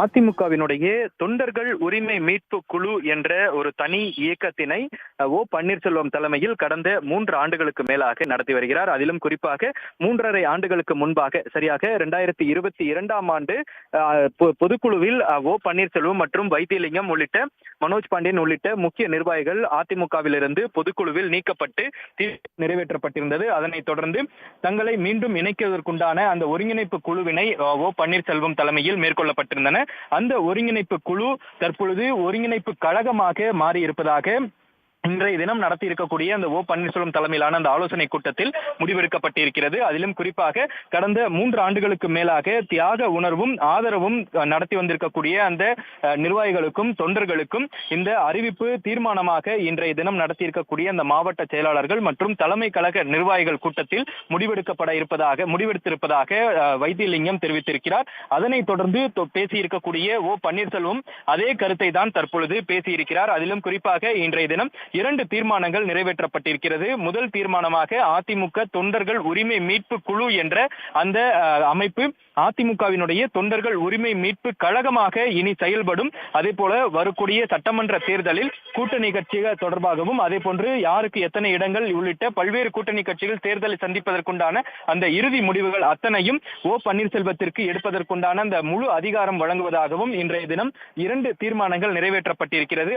அதிமுகவினுடைய தொண்டர்கள் உரிமை மீட்பு குழு என்ற ஒரு தனி இயக்கத்தினை பன்னீர்செல்வம் தலைமையில் கடந்த 3 ஆண்டுகளுக்கு மேலாக நடத்தி வருகிறார். அதிலும் குறிப்பாக 3½ ஆண்டுகளுக்கு முன்பாக சரியாக 2022ஆம் ஆண்டு பொதுக்குழுவில் பன்னீர்செல்வம் மற்றும் வைத்தியலிங்கம் உள்ளிட்ட மனோஜ் பாண்டியன் உள்ளிட்ட முக்கிய நிர்வாகிகள் அதிமுகவிலிருந்து பொதுக்குழுவில் நீக்கப்பட்டு நிறைவேற்றப்பட்டிருந்தது. அதனைத் தொடர்ந்து தங்களை மீண்டும் இணைக்குவதற்குண்டான அந்த ஒருங்கிணைப்பு குழுவினை பன்னீர்செல்வம் தலைமையில் மேற்கொள்ளப்பட்டிருந்தன. அந்த ஒருங்கிணைப்பு குழு தற்பொழுது ஒருங்கிணைப்பு கழகமாக மாறி இருப்பதாக இன்றைய தினம் நடத்தி இருக்கக்கூடிய அந்த பன்னீர்செல்வம் தலைமையிலான அந்த ஆலோசனை கூட்டத்தில் முடிவெடுக்கப்பட்டிருக்கிறது. அதிலும் குறிப்பாக கடந்த 3 ஆண்டுகளுக்கு மேலாக தியாக உணர்வும் ஆதரவும் நடத்தி வந்திருக்கக்கூடிய அந்த நிர்வாகிகளுக்கும் தொண்டர்களுக்கும் இந்த அறிவிப்பு தீர்மானமாக இன்றைய தினம் நடத்தி இருக்கக்கூடிய அந்த மாவட்ட செயலாளர்கள் மற்றும் தலைமை கழக நிர்வாகிகள் கூட்டத்தில் முடிவெடுத்திருப்பதாக வைத்தியலிங்கம் தெரிவித்திருக்கிறார். அதனைத் தொடர்ந்து பேசியிருக்கக்கூடிய பன்னீர்செல்வம் அதே கருத்தை தான் தற்பொழுது பேசியிருக்கிறார். அதிலும் குறிப்பாக இன்றைய தினம் 2 தீர்மானங்கள் நிறைவேற்றப்பட்டிருக்கிறது. முதல் தீர்மானமாக அதிமுக தொண்டர்கள் உரிமை மீட்பு குழு என்ற அந்த அமைப்பு அதிமுகவினுடைய தொண்டர்கள் உரிமை மீட்பு கழகமாக இனி செயல்படும். அதே போல வரக்கூடிய சட்டமன்ற தேர்தலில் கூட்டணி கட்சிகள் தொடர்பாகவும் அதே போன்று யாருக்கு எத்தனை இடங்கள் உள்ளிட்ட பல்வேறு கூட்டணி கட்சிகள் தேர்தலை சந்திப்பதற்குண்டான அந்த இறுதி முடிவுகள் அத்தனையும் பன்னீர்செல்வத்திற்கு எடுப்பதற்குண்டான அந்த முழு அதிகாரம் வழங்குவதாகவும் இன்றைய தினம் 2 தீர்மானங்கள் நிறைவேற்றப்பட்டிருக்கிறது.